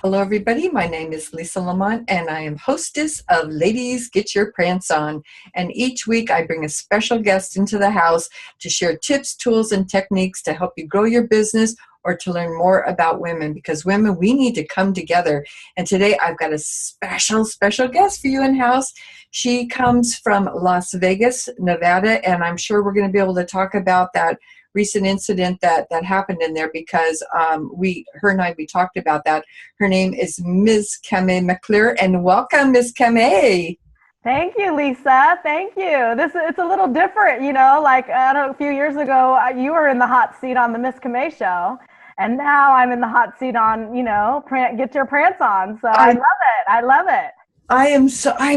Hello, everybody. My name is Lisa Lamont, and I am hostess of Ladies Get Your Prance On. And each week I bring a special guest into the house to share tips, tools, and techniques to help you grow your business or to learn more about women, because women, we need to come together. And today I've got a special guest for you in house. She comes from Las Vegas, Nevada, and I'm sure we're going to be able to talk about that recent incident that happened in there, because her and I talked about that. Her name is Ms. Camay McClure, and welcome, Ms. Camay. Thank you, Lisa. Thank you. It's a little different, like I don't know, a few years ago, you were in the hot seat on the Miss Camay show, and now I'm in the hot seat on, Get Your Prance On. So I love it. I love it. I am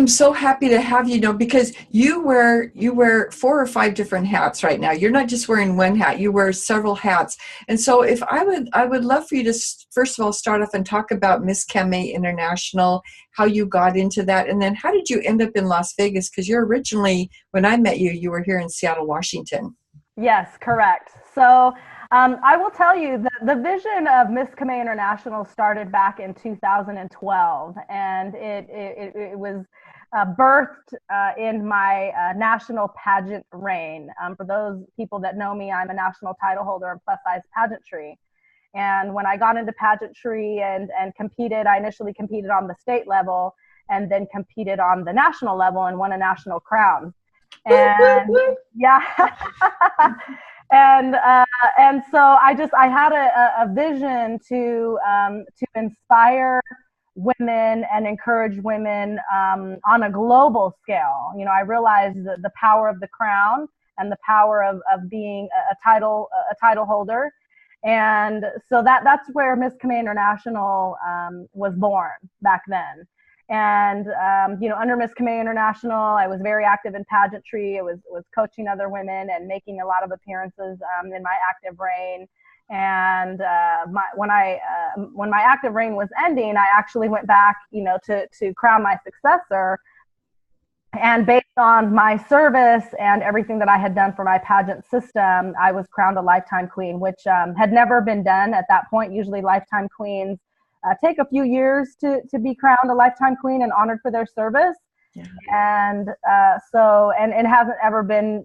so happy to have you, because you wear 4 or 5 different hats right now. You're not just wearing one hat, you wear several hats. And so if I would love for you to first of all start off and talk about Miss Camay International, how you got into that, and then how did you end up in Las Vegas? Because you're originally, when I met you, you were here in Seattle, Washington. Yes, correct. So I will tell you that the vision of Miss Camay International started back in 2012, and it was birthed in my national pageant reign. For those people that know me, I'm a national title holder in plus size pageantry. And when I got into pageantry and competed, I initially competed on the state level and then competed on the national level and won a national crown. And yeah. And so I had a vision to inspire women and encourage women on a global scale. I realized the power of the crown and the power of being a title holder. And so that's where Miss Camay International was born back then. And, under Miss Camay International, I was very active in pageantry. I was coaching other women and making a lot of appearances in my active reign. And when my active reign was ending, I actually went back, to crown my successor. And based on my service and everything that I had done for my pageant system, I was crowned a lifetime queen, which had never been done at that point. Usually lifetime queens take a few years to be crowned a lifetime queen and honored for their service. Yeah. And and it hasn't ever been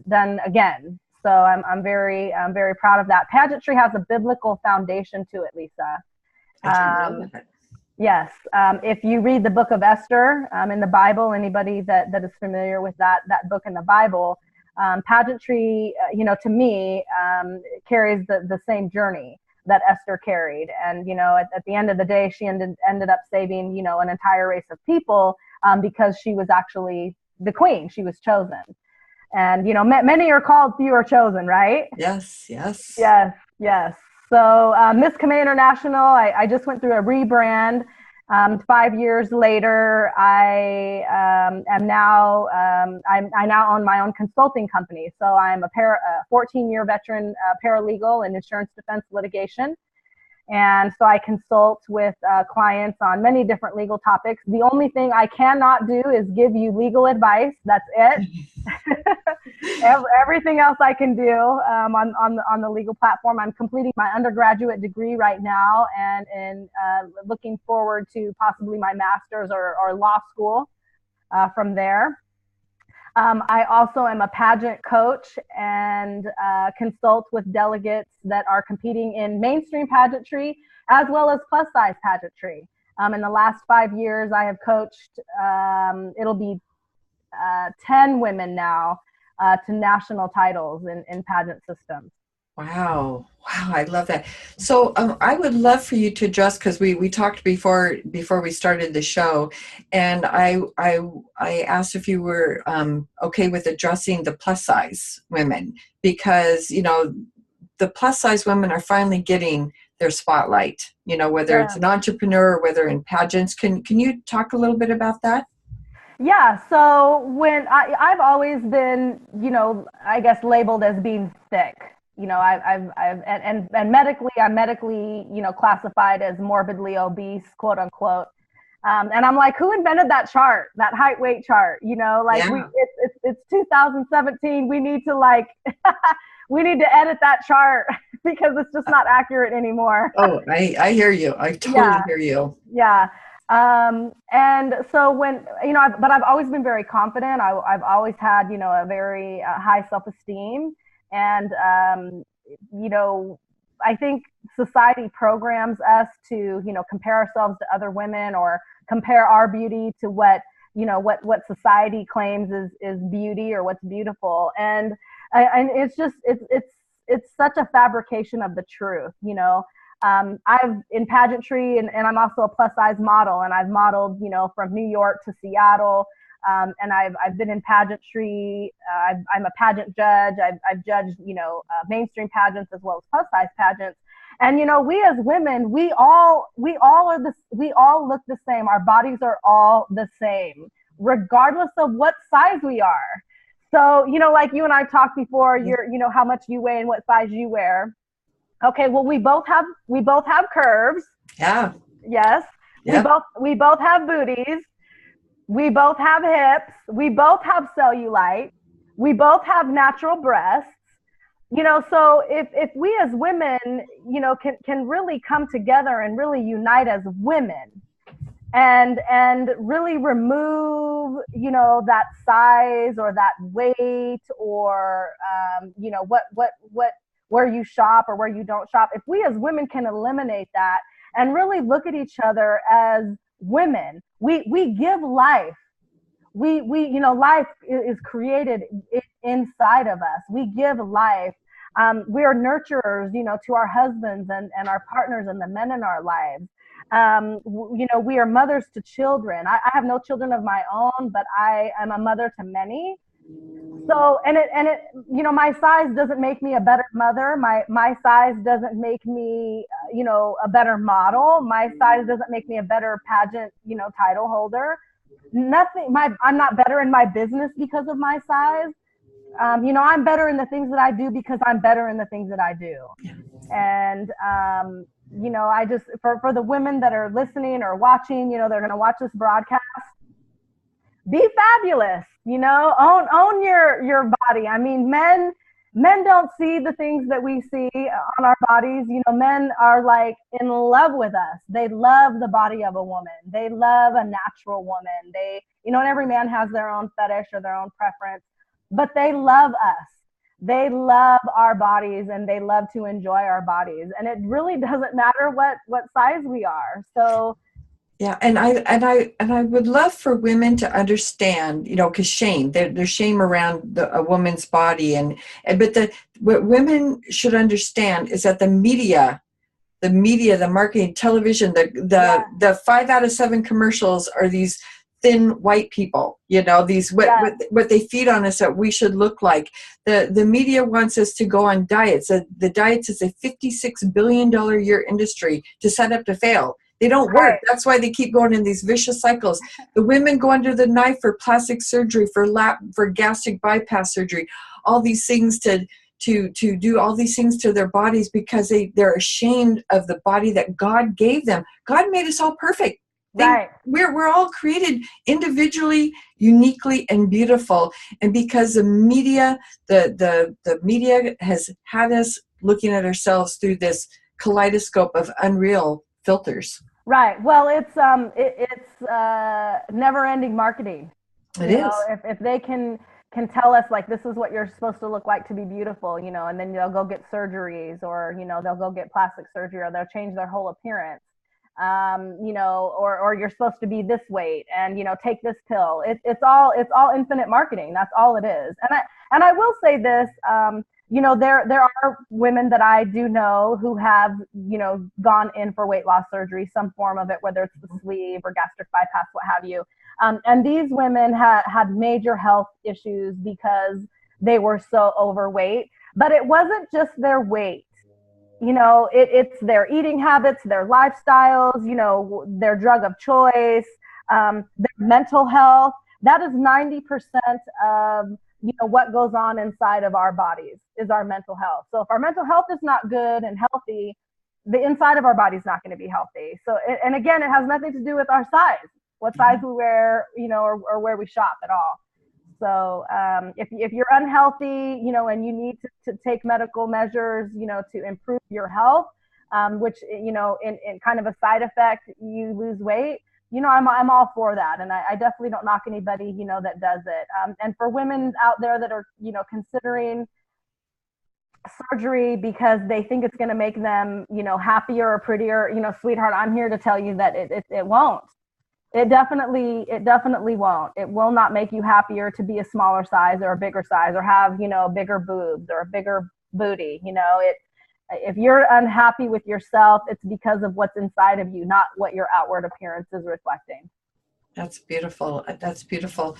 done again. So I'm very proud of that. Pageantry has a biblical foundation to it, Lisa. Yes. If you read the book of Esther in the Bible, anybody that is familiar with that book in the Bible, pageantry, to me, carries the same journey that Esther carried. And, at the end of the day, she ended up saving, an entire race of people because she was actually the queen. She was chosen. And, many are called, few are chosen, right? Yes. So Miss Camay International, I just went through a rebrand. 5 years later, I now own my own consulting company. So I'm a 14-year veteran paralegal in insurance defense litigation. And so I consult with clients on many different legal topics. The only thing I cannot do is give you legal advice. That's it. Everything else I can do on the legal platform. I'm completing my undergraduate degree right now, and looking forward to possibly my master's or law school from there. I also am a pageant coach and consult with delegates that are competing in mainstream pageantry as well as plus size pageantry. In the last 5 years, I have coached, it'll be 10 women now to national titles in pageant systems. Wow, I love that. So I would love for you to address, because we talked before we started the show, and I asked if you were okay with addressing the plus size women, because the plus size women are finally getting their spotlight. Whether it's an entrepreneur or whether in pageants. Can you talk a little bit about that? Yeah, so when I've always been, I guess labeled as being thick. And medically, I'm medically, classified as morbidly obese, quote unquote. And I'm like, who invented that chart, that height weight chart? It's 2017. We need to we need to edit that chart. because it's just not accurate anymore. Oh, I hear you. I totally Yeah. hear you. Yeah. And so when, but I've always been very confident. I've always had, a very high self-esteem. And, I think society programs us to, compare ourselves to other women or compare our beauty to what society claims is beauty or what's beautiful. And it's just, it's such a fabrication of the truth, I've in pageantry and I'm also a plus size model, and I've modeled, from New York to Seattle. And I've been in pageantry. I'm a pageant judge. I've judged, mainstream pageants as well as plus size pageants. And, we as women, we all look the same. Our bodies are all the same, regardless of what size we are. So, like you and I talked before, how much you weigh and what size you wear. Okay, well, we both have curves. Yeah. Yes. Yeah. We both have booties. We both have hips. We both have cellulite. We both have natural breasts. So if we as women, can really come together and really unite as women and really remove, that size or that weight or, where you shop or where you don't shop. If we as women can eliminate that and really look at each other as women, we give life. Life is created inside of us. We give life. We are nurturers, to our husbands and our partners and the men in our lives. We are mothers to children. I have no children of my own, but I am a mother to many. So, and it, my size doesn't make me a better mother. My size doesn't make me, a better model. My size doesn't make me a better pageant, title holder. Nothing. I'm not better in my business because of my size. I'm better in the things that I do because I'm better in the things that I do. And, I just, for the women that are listening or watching, they're going to watch this broadcast, be fabulous, own your body. I mean, men don't see the things that we see on our bodies. Men are like in love with us. They love the body of a woman. They love a natural woman. And every man has their own fetish or their own preference, but they love us. They love our bodies and they love to enjoy our bodies. And it really doesn't matter what size we are. So, yeah, and I would love for women to understand, because shame, there's shame around a woman's body, but what women should understand is that the media, the marketing, television, the 5 out of 7 commercials are these thin white people, these what they feed on us that we should look like. The media wants us to go on diets. The diets is a $56 billion a year industry to set up to fail. They don't work. Right. That's why they keep going in these vicious cycles. The women go under the knife for plastic surgery, for gastric bypass surgery, all these things to do all these things to their bodies because they're ashamed of the body that God gave them. God made us all perfect. Right. We're all created individually, uniquely, and beautiful. And because the media has had us looking at ourselves through this kaleidoscope of unreal filters. Right. Well, it's never-ending marketing. It is. If they can tell us like this is what you're supposed to look like to be beautiful, and then they'll go get surgeries or they'll go get plastic surgery or they'll change their whole appearance. Or you're supposed to be this weight and take this pill. It's all infinite marketing. That's all it is. And I will say this. There are women that I do know who have, gone in for weight loss surgery, some form of it, whether it's the sleeve or gastric bypass, what have you. And these women had major health issues because they were so overweight. But it wasn't just their weight. It's their eating habits, their lifestyles, their drug of choice, their mental health. That is 90% of what goes on inside of our bodies is our mental health. So if our mental health is not good and healthy, the inside of our body is not going to be healthy. So, and again, it has nothing to do with our size, what size we wear, or where we shop at all. So if you're unhealthy, and you need to take medical measures, to improve your health, which, in kind of a side effect, you lose weight, I'm all for that. And I definitely don't knock anybody, that does it. And for women out there that are, considering surgery because they think it's going to make them, happier or prettier, sweetheart, I'm here to tell you that it won't. It definitely won't. It will not make you happier to be a smaller size or a bigger size or have, bigger boobs or a bigger booty. If you're unhappy with yourself, it's because of what's inside of you, not what your outward appearance is reflecting. That's beautiful. That's beautiful.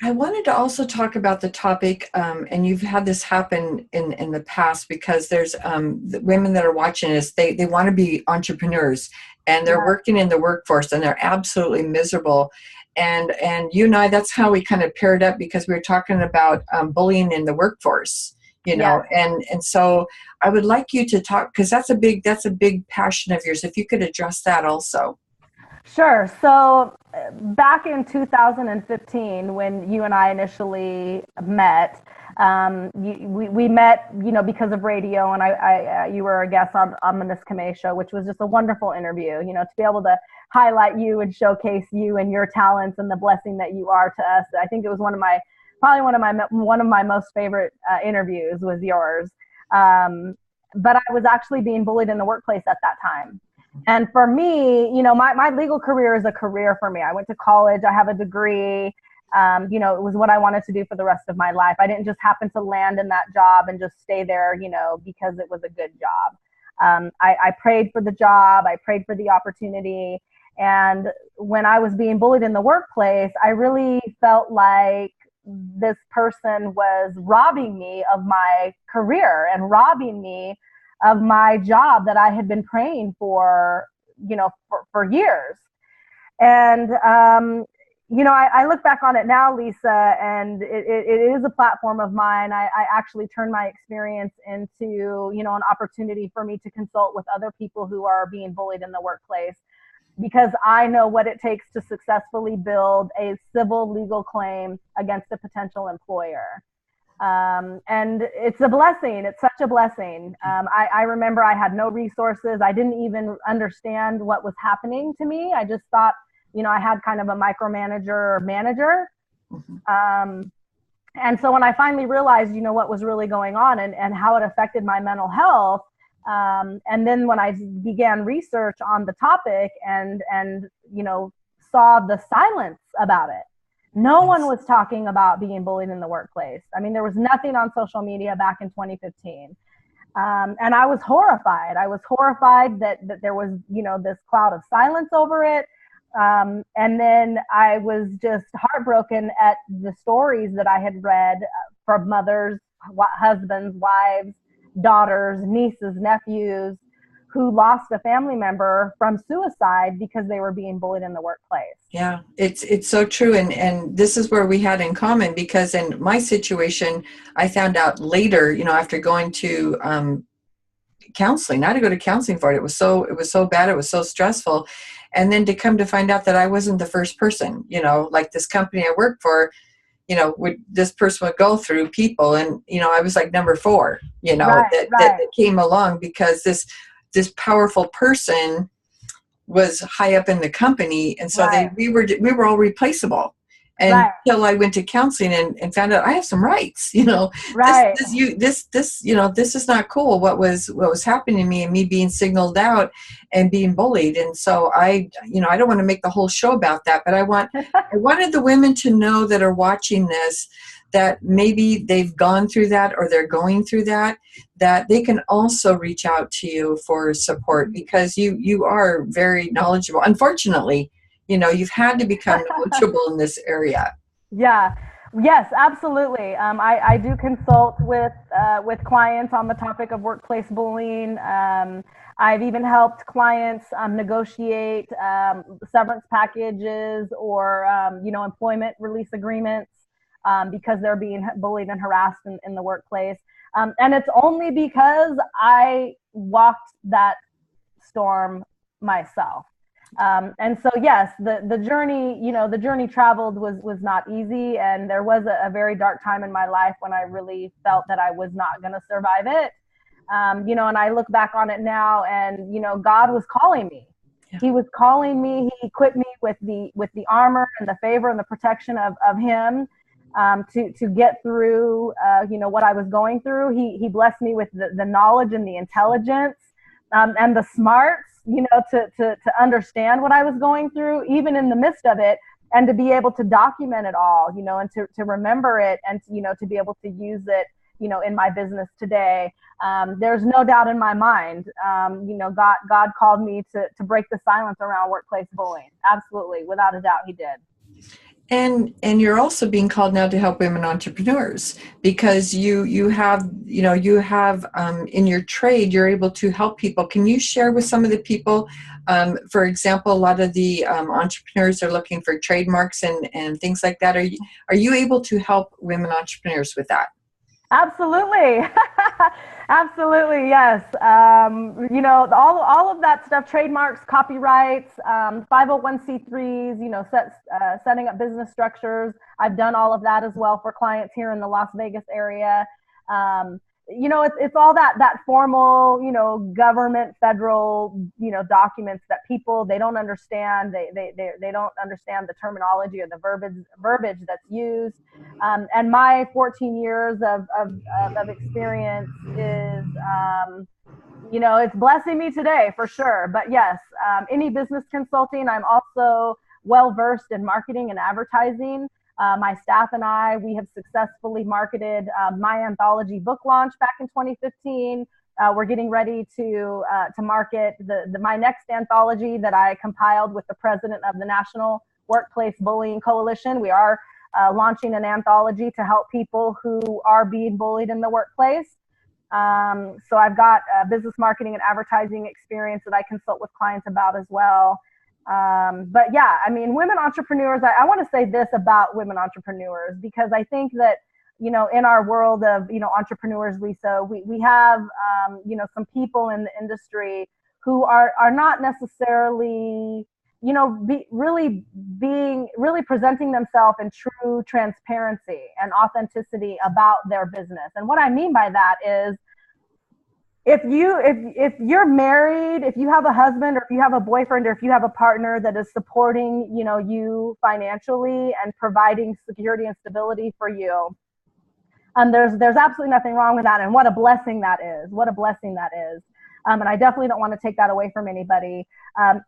I wanted to also talk about the topic, and you've had this happen in the past, because there's the women that are watching this, they want to be entrepreneurs, and they're working in the workforce, and they're absolutely miserable. And you and I, that's how we kind of paired up, because we were talking about bullying in the workforce, and so I would like you to talk, because that's a big passion of yours. If you could address that also. Sure. So back in 2015, when you and I initially met, we met, because of radio, and you were a guest on the Miss Camay show, which was just a wonderful interview, to be able to highlight you and showcase you and your talents and the blessing that you are to us. I think it was one of my most favorite interviews was yours. But I was actually being bullied in the workplace at that time. And for me, my legal career is a career for me. I went to college. I have a degree. It was what I wanted to do for the rest of my life. I didn't just happen to land in that job and just stay there, because it was a good job. I prayed for the job. I prayed for the opportunity. And when I was being bullied in the workplace, I really felt like this person was robbing me of my career and robbing me of my job that I had been praying for, for years. And, I look back on it now, Lisa, and it is a platform of mine. I actually turned my experience into, an opportunity for me to consult with other people who are being bullied in the workplace, because I know what it takes to successfully build a civil legal claim against a potential employer. And it's a blessing. It's such a blessing. I remember I had no resources. I didn't even understand what was happening to me. I just thought, I had kind of a micromanager or manager. And so when I finally realized, what was really going on and how it affected my mental health, and then when I began research on the topic and saw the silence about it. No one was talking about being bullied in the workplace. I mean, there was nothing on social media back in 2015. And I was horrified. I was horrified that there was, this cloud of silence over it. And then I was just heartbroken at the stories that I had read from mothers, husbands, wives, daughters, nieces, nephews, who lost a family member from suicide because they were being bullied in the workplace. Yeah, it's so true. And this is where we had in common, because in my situation, I found out later, after going to counseling. I had to go to counseling for it. It was so bad. It was so stressful. And then to come to find out that I wasn't the first person, like this company I worked for, this person would go through people, and, I was like number 4, that came along, because this powerful person was high up in the company, and so we were all replaceable until I went to counseling and found out I have some rights. This is not cool. What was happening to me, and me being signaled out and being bullied. And so I don't want to make the whole show about that, but I wanted the women to know that are watching this, that maybe they've gone through that or they're going through that they can also reach out to you for support, because you are very knowledgeable. Unfortunately, you've had to become knowledgeable in this area. Yeah. Yes, absolutely. I do consult with clients on the topic of workplace bullying. I've even helped clients negotiate severance packages or employment release agreements because they're being bullied and harassed in the workplace. And it's only because I walked that storm myself. And so, yes, the journey, the journey traveled was not easy. And there was a very dark time in my life when I really felt that I was not going to survive it. And I look back on it now and, God was calling me. Yeah. He was calling me. He equipped me with the armor and the favor and the protection of him, to get through, what I was going through. He blessed me with the knowledge and the intelligence, and the smarts, to understand what I was going through, even in the midst of it, and to be able to document it all, and to remember it, and, to be able to use it, in my business today. There's no doubt in my mind, God called me to break the silence around workplace bullying. Absolutely. Without a doubt, he did. And you're also being called now to help women entrepreneurs, because you have in your trade, you're able to help people. Can you share with some of the people, for example, a lot of the entrepreneurs are looking for trademarks and things like that. Are you able to help women entrepreneurs with that? Absolutely. Absolutely. Yes. All of that stuff, trademarks, copyrights, 501c3s, setting up business structures. I've done all of that as well for clients here in the Las Vegas area. It's all that formal, government, federal, documents that people, they don't understand. They don't understand the terminology or the verbiage that's used. And my 14 years of experience is, it's blessing me today for sure. But yes, any business consulting, I'm also well-versed in marketing and advertising. My staff and I, we have successfully marketed my anthology book launch back in 2015. We're getting ready to market my next anthology that I compiled with the president of the National Workplace Bullying Coalition. We are launching an anthology to help people who are being bullied in the workplace. So I've got business marketing and advertising experience that I consult with clients about as well. But yeah, I mean, women entrepreneurs, I want to say this about women entrepreneurs, because I think that, in our world of, entrepreneurs, Lisa, we have, some people in the industry who are not necessarily, really presenting themselves in true transparency and authenticity about their business. And what I mean by that is, if you're married, if you have a husband, or if you have a boyfriend, or if you have a partner that is supporting, you financially and providing security and stability for you, there's absolutely nothing wrong with that. And what a blessing that is. What a blessing that is. And I definitely don't want to take that away from anybody.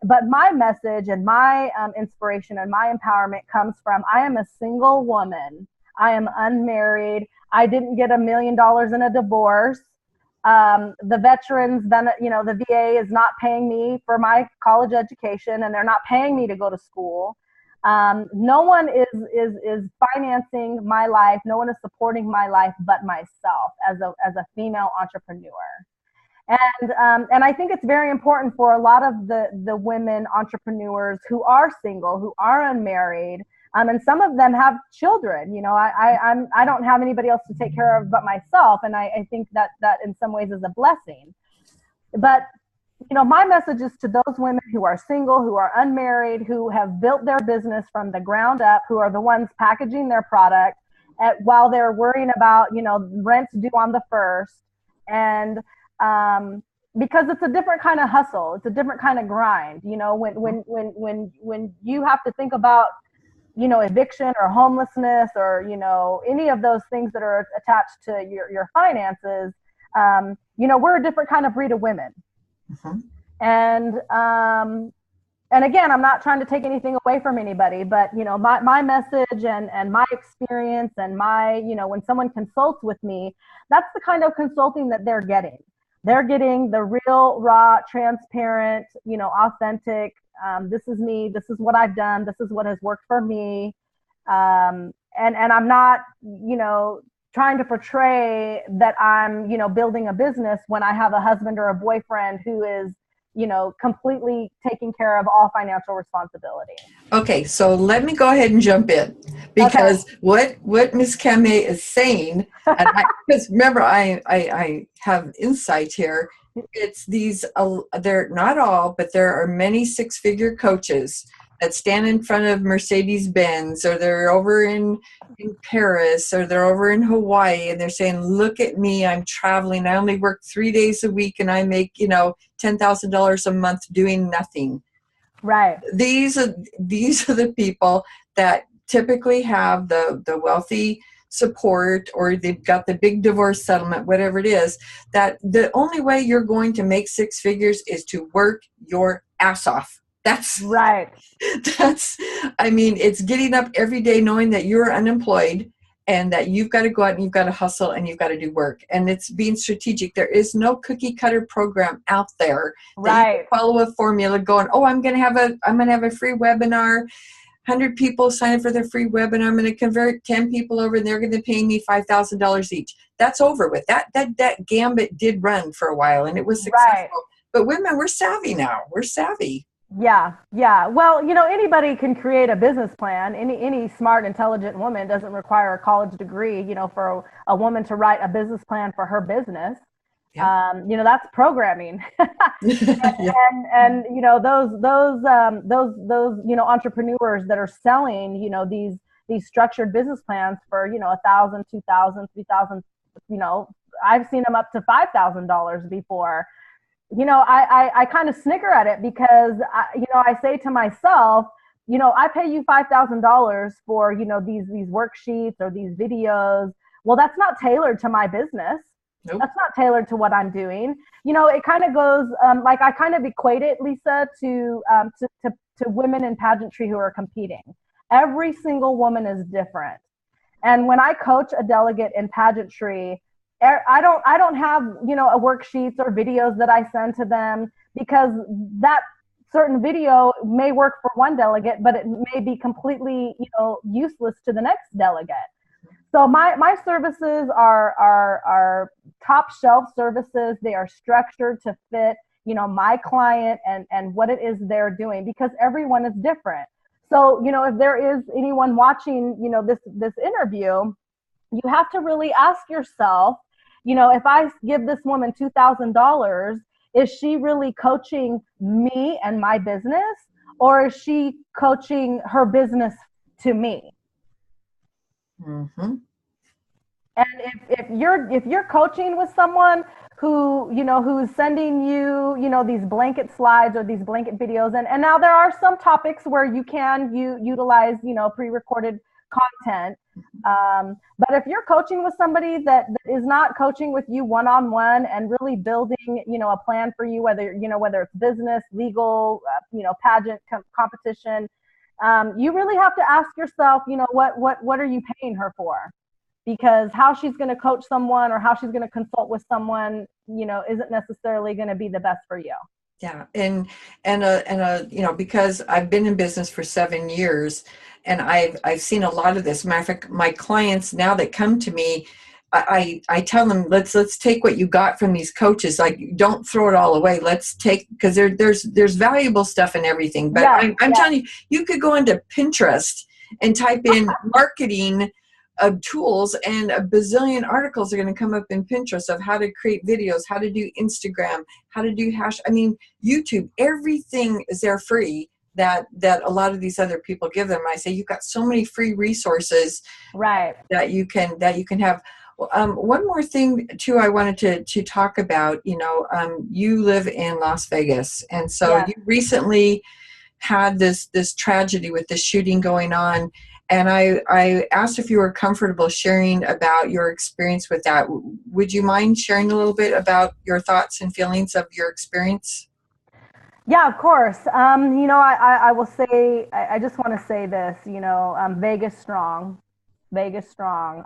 But my message and my inspiration and my empowerment comes from, I am a single woman. I am unmarried. I didn't get $1 million in a divorce. The veterans, the VA is not paying me for my college education, and they're not paying me to go to school. No one is financing my life. No one is supporting my life but myself as a female entrepreneur. And I think it's very important for a lot of the women entrepreneurs who are single, who are unmarried, and some of them have children. I don't have anybody else to take care of but myself, and I think that in some ways is a blessing. But my message is to those women who are single, who are unmarried, who have built their business from the ground up, who are the ones packaging their product while they're worrying about rent's due on the 1st, and because it's a different kind of hustle, it's a different kind of grind. When you have to think about eviction or homelessness or any of those things that are attached to your finances, we're a different kind of breed of women. Mm-hmm. And again, I'm not trying to take anything away from anybody, but my message and my experience and my when someone consults with me, that's the kind of consulting that they're getting. They're getting the real, raw, transparent, authentic. This is me. This is what I've done. This is what has worked for me. And I'm not, trying to portray that I'm, building a business when I have a husband or a boyfriend who is, completely taking care of all financial responsibility. Okay, so let me go ahead and jump in, because what Miss Camay is saying, and because remember I have insight here. It's these, they're not all, but there are many six-figure coaches that stand in front of Mercedes-Benz, or they're over in Paris, or they're over in Hawaii, and they're saying, look at me, I'm traveling, I only work 3 days a week, and I make $10,000 a month doing nothing. Right. These are the people that typically have the wealthy support, or they've got the big divorce settlement, whatever it is, that the only way you're going to make six figures is to work your ass off. That's right. It's getting up every day knowing that you're unemployed and that you've got to go out and you've got to hustle and you've got to do work. And it's being strategic. There is no cookie cutter program out there that you can follow a formula going, oh, I'm going to have a free webinar. 100 people sign up for their free webinar. I'm going to convert 10 people over and they're going to pay me $5,000 each. That's over with. That gambit did run for a while and it was successful. Right. But women, we're savvy now. We're savvy. Yeah. Well, anybody can create a business plan. Any smart, intelligent woman doesn't require a college degree, for a woman to write a business plan for her business. Yeah. That's programming. and those entrepreneurs that are selling, these structured business plans for, $1,000, $2,000, $3,000, I've seen them up to $5,000 before. I kind of snicker at it because, I say to myself, I pay you $5,000 for, these worksheets or these videos. Well, that's not tailored to my business. Nope. That's not tailored to what I'm doing. It kind of goes, I kind of equate it, Lisa, to women in pageantry who are competing. Every single woman is different. And when I coach a delegate in pageantry, I don't have, a worksheets or videos that I send to them, because that certain video may work for one delegate, but it may be completely, useless to the next delegate. So my services are top shelf services. They are structured to fit, my client and what it is they're doing, because everyone is different. So, if there is anyone watching, this interview, you have to really ask yourself, if I give this woman $2,000, is she really coaching me and my business, or is she coaching her business to me? Mm-hmm. And if you're coaching with someone who's sending you, these blanket slides or these blanket videos, and now there are some topics where you can utilize, pre-recorded content. But if you're coaching with somebody that is not coaching with you one-on-one and really building, a plan for you, whether it's business, legal, pageant competition, you really have to ask yourself, what are you paying her for? Because how she's going to coach someone or how she's going to consult with someone, isn't necessarily going to be the best for you. Yeah. And because I've been in business for 7 years and I've seen a lot of this. Matter of fact, my clients now that come to me, I tell them, let's take what you got from these coaches. Like, don't throw it all away. Let's take, because there's valuable stuff in everything. But yeah, I'm telling you, you could go into Pinterest and type in marketing of tools, and a bazillion articles are going to come up in Pinterest of how to create videos, how to do Instagram, how to do YouTube. Everything is there free that a lot of these other people give them. I say, you've got so many free resources, right, that you can have. One more thing too, I wanted to talk about. You live in Las Vegas, and so you recently had this tragedy with the shooting going on. And I asked if you were comfortable sharing about your experience with that. Would you mind sharing a little bit about your thoughts and feelings of your experience? Yeah, of course. I will say, I just want to say this, Vegas strong, Vegas strong.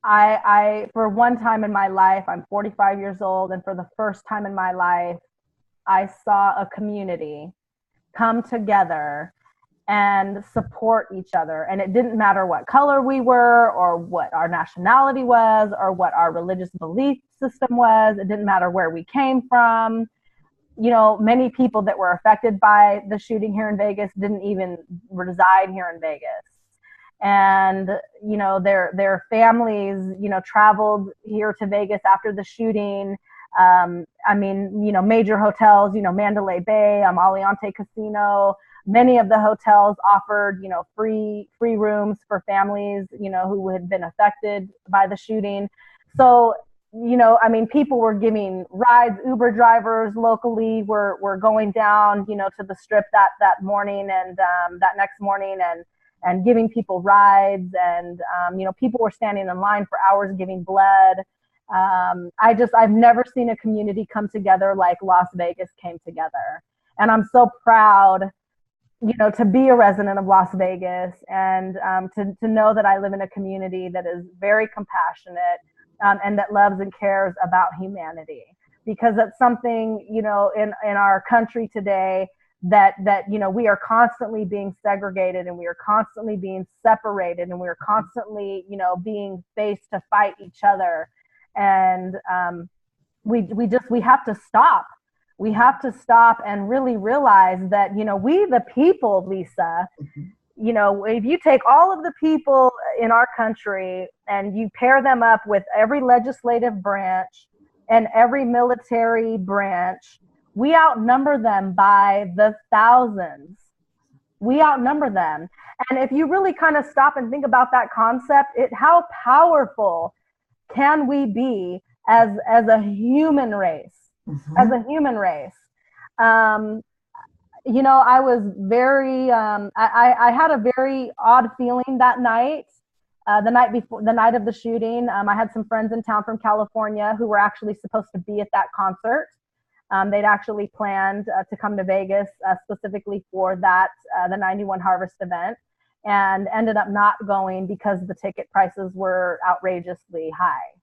I, for one time in my life, I'm 45 years old, and for the first time in my life, I saw a community come together and support each other. And it didn't matter what color we were, or what our nationality was, or what our religious belief system was. It didn't matter where we came from. many people that were affected by the shooting here in Vegas didn't even reside here in Vegas. And, their families, traveled here to Vegas after the shooting. Major hotels, Mandalay Bay, Aliante Casino, many of the hotels offered, free rooms for families, who had been affected by the shooting. So, people were giving rides. Uber drivers locally were going down, to the strip that morning and that next morning and giving people rides. And, people were standing in line for hours giving blood. I've never seen a community come together like Las Vegas came together. And I'm so proud, to be a resident of Las Vegas and to know that I live in a community that is very compassionate and that loves and cares about humanity. Because that's something, in our country today that we are constantly being segregated and we are constantly being separated and we are constantly, being faced to fight each other. And we have to stop. We have to stop and really realize that, we the people, Lisa, if you take all of the people in our country and you pair them up with every legislative branch and every military branch, we outnumber them by the thousands. We outnumber them. And if you really kind of stop and think about that concept, how powerful can we be as a human race? As a human race. I was very, I had a very odd feeling that night, the night of the shooting. I had some friends in town from California who were actually supposed to be at that concert. They'd actually planned to come to Vegas specifically for that, the 91 Harvest event, and ended up not going because the ticket prices were outrageously high.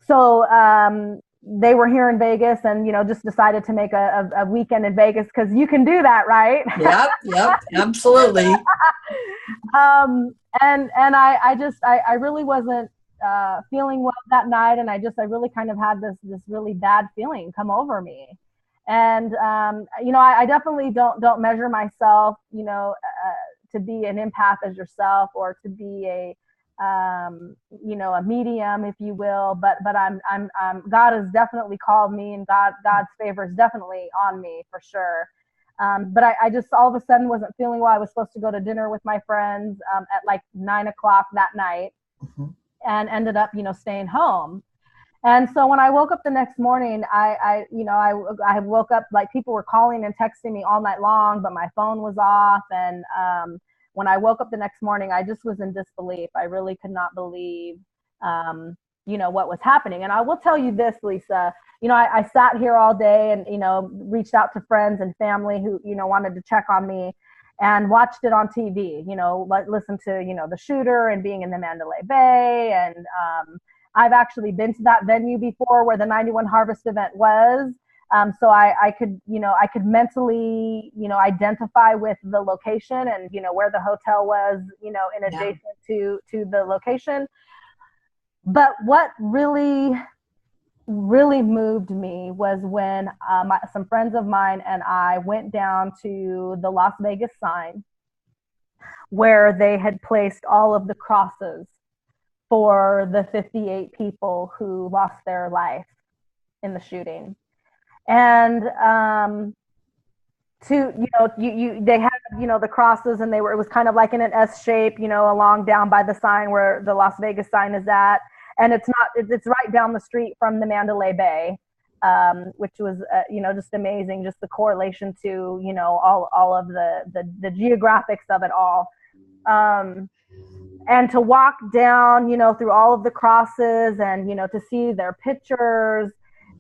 So they were here in Vegas and, just decided to make a weekend in Vegas because you can do that, right? Yep, absolutely. And I really wasn't feeling well that night. And I really kind of had this really bad feeling come over me. And, I definitely don't measure myself, to be an empath as yourself or to be a medium, if you will, but I'm God has definitely called me and God's favor is definitely on me for sure. But I just all of a sudden wasn't feeling well. I was supposed to go to dinner with my friends at like 9:00 that night and ended up, staying home. And so when I woke up the next morning, I woke up like people were calling and texting me all night long, but my phone was off. And when I woke up the next morning, I just was in disbelief. I really could not believe, what was happening. And I will tell you this, Lisa, I sat here all day and, reached out to friends and family who, wanted to check on me and watched it on TV, listened to, the shooter and being in the Mandalay Bay. And I've actually been to that venue before where the 91 Harvest event was. So I could mentally, identify with the location and, where the hotel was, in adjacent to the location. But what really moved me was when some friends of mine and I went down to the Las Vegas sign where they had placed all of the crosses for the 58 people who lost their life in the shooting. And they had the crosses, and it was kind of like in an S shape, along down by the sign where the Las Vegas sign is at, and it's right down the street from the Mandalay Bay, which was just amazing, just the correlation to all of the geographics of it all. And to walk down, through all of the crosses and, to see their pictures,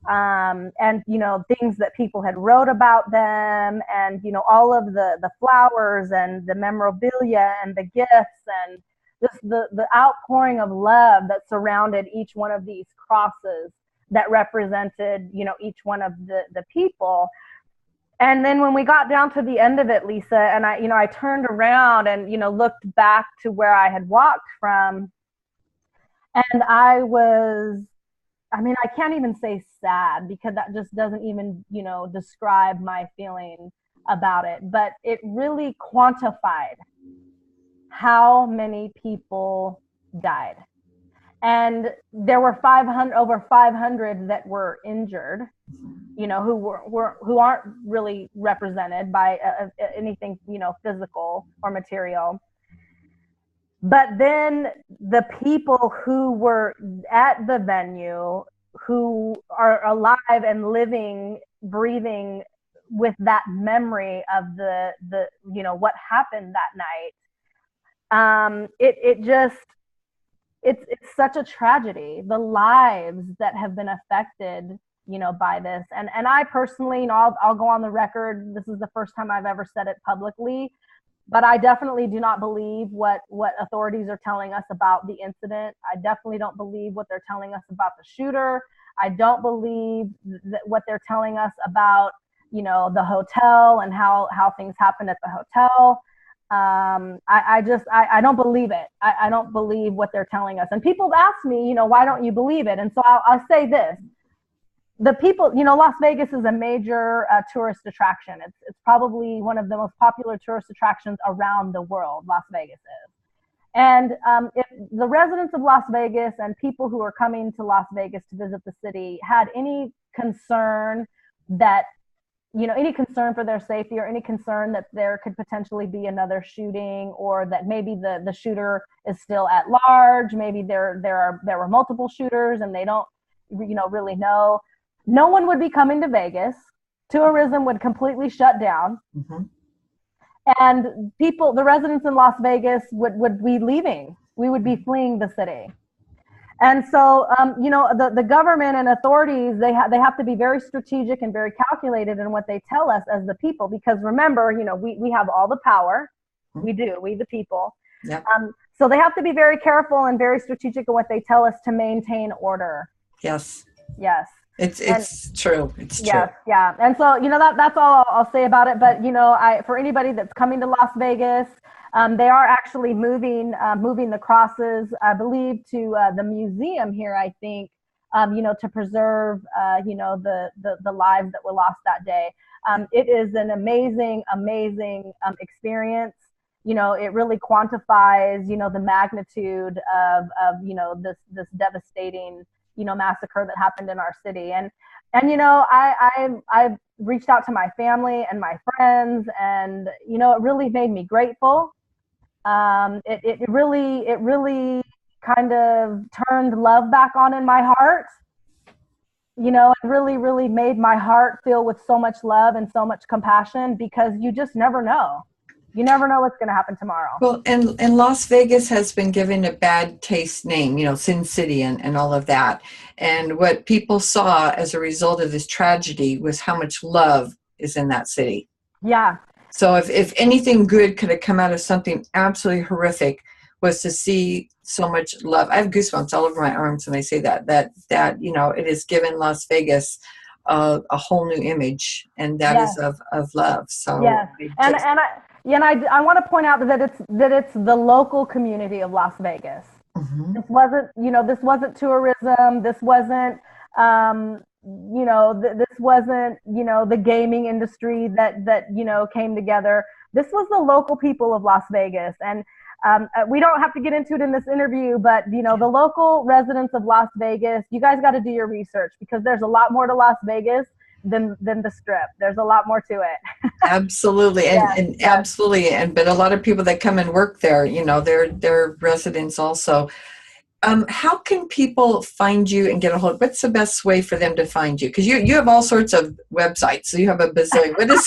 and, things that people had wrote about them and, all of the flowers and the memorabilia and the gifts and just the outpouring of love that surrounded each one of these crosses that represented, each one of the people. And then when we got down to the end of it, Lisa, and I turned around and, looked back to where I had walked from, and I was I mean, I can't even say sad because that just doesn't even, describe my feeling about it. But it really quantified how many people died. And there were over 500 that were injured, who aren't really represented by anything, physical or material. But then the people who were at the venue, who are alive and living, breathing with that memory of the what happened that night, it's such a tragedy. The lives that have been affected, by this. And I personally, I'll go on the record. This is the first time I've ever said it publicly. But I definitely do not believe what authorities are telling us about the incident. I definitely don't believe what they're telling us about the shooter. I don't believe what they're telling us about, the hotel and how things happened at the hotel. I don't believe it. I don't believe what they're telling us. And people ask me, why don't you believe it? And so I'll say this. The people, Las Vegas is a major tourist attraction. It's probably one of the most popular tourist attractions around the world, Las Vegas is. And if the residents of Las Vegas and people who are coming to Las Vegas to visit the city had any concern that, any concern for their safety or any concern that there could potentially be another shooting, or that maybe the shooter is still at large, maybe there were multiple shooters and they don't, really know. No one would be coming to Vegas. Tourism would completely shut down. Mm-hmm. And the residents in Las Vegas would be leaving. We would be fleeing the city. And so, the government and authorities, they have to be very strategic and very calculated in what they tell us as the people, because remember, we have all the power. We do, we the people. Yep. So they have to be very careful and very strategic in what they tell us to maintain order. Yes. Yes. It's true. It's true. Yes, yeah. And so, that's all I'll say about it. But, for anybody that's coming to Las Vegas, they are actually moving the crosses, I believe, to the museum here, I think, to preserve, the lives that were lost that day. It is an amazing experience. It really quantifies, the magnitude of this devastating massacre that happened in our city. And I've reached out to my family and my friends, and it really made me grateful. It really kind of turned love back on in my heart. It really made my heart feel with so much love and so much compassion, because you just never know. You never know what's going to happen tomorrow. Well, and Las Vegas has been given a bad taste name, Sin City and all of that. And what people saw as a result of this tragedy was how much love is in that city. Yeah. So if anything good could have come out of something absolutely horrific, was to see so much love. I have goosebumps all over my arms when I say that it has given Las Vegas a whole new image, and that is of love. So yes. I want to point out that it's the local community of Las Vegas. Mm-hmm. This wasn't tourism. This wasn't this wasn't the gaming industry that came together. This was the local people of Las Vegas. And we don't have to get into it in this interview, but the local residents of Las Vegas, you guys got to do your research, because there's a lot more to Las Vegas than the Strip. There's a lot more to it. Absolutely. And absolutely. But a lot of people that come and work there, they're residents also. How can people find you and get a hold? What's the best way for them to find you? Because you have all sorts of websites, so you have a bazillion. What is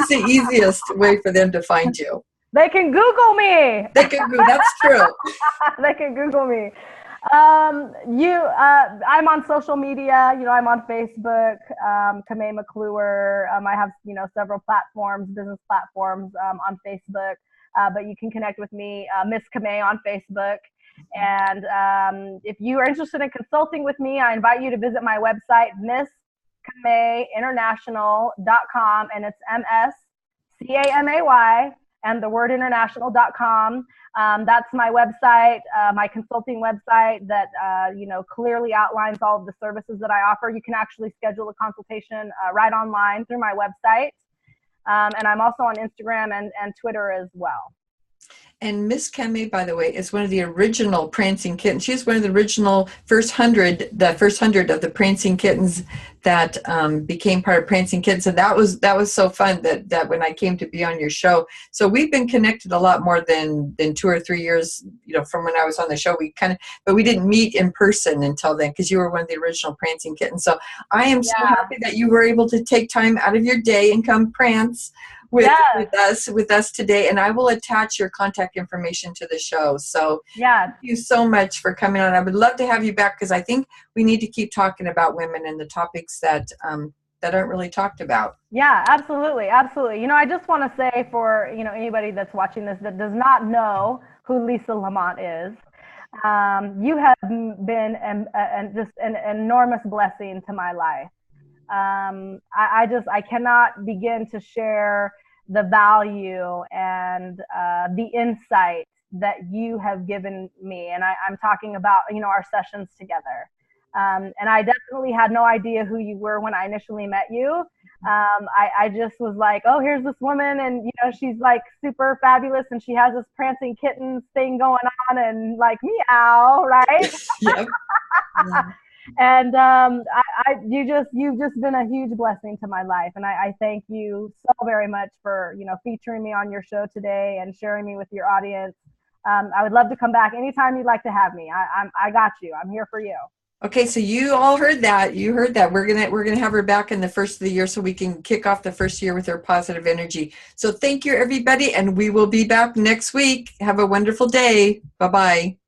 the easiest way for them to find you? They can Google me. That's true. They can Google me. I'm on social media. I'm on Facebook, Camay McClure. I have, several platforms, business platforms, on Facebook. But you can connect with me, Miss Camay on Facebook. And if you are interested in consulting with me, I invite you to visit my website, MissCamayInternational.com, and it's MSCAMAY and thewordinternational.com. That's my website, my consulting website that, clearly outlines all of the services that I offer. You can actually schedule a consultation right online through my website. And I'm also on Instagram and Twitter as well. And Miss Camay, by the way, is one of the original Prancing Kittens. She's one of the original first 100 of the Prancing Kittens that became part of Prancing Kittens. And that was so fun that when I came to be on your show. So we've been connected a lot more than 2 or 3 years, from when I was on the show. But we didn't meet in person until then, because you were one of the original Prancing Kittens. So I am so happy that you were able to take time out of your day and come prance with us today, and I will attach your contact information to the show. So thank you so much for coming on. I would love to have you back, because I think we need to keep talking about women and the topics that aren't really talked about. Yeah, absolutely. I just want to say for anybody that's watching this that does not know who Lisa Lamont is, you have been just an enormous blessing to my life. I cannot begin to share the value and the insight that you have given me. And I'm talking about, our sessions together. And I definitely had no idea who you were when I initially met you. I just was like, oh, here's this woman, and she's like super fabulous, and she has this prancing kittens thing going on, and like, meow, right? Yep. Yeah. And you've just been a huge blessing to my life, and I thank you so very much for featuring me on your show today and sharing me with your audience. I would love to come back anytime you'd like to have me. I got you. I'm here for you. Okay, so you all heard that. You heard that. We're gonna have her back in the first of the year, so we can kick off the first year with her positive energy. So thank you, everybody, and we will be back next week. Have a wonderful day. Bye-bye.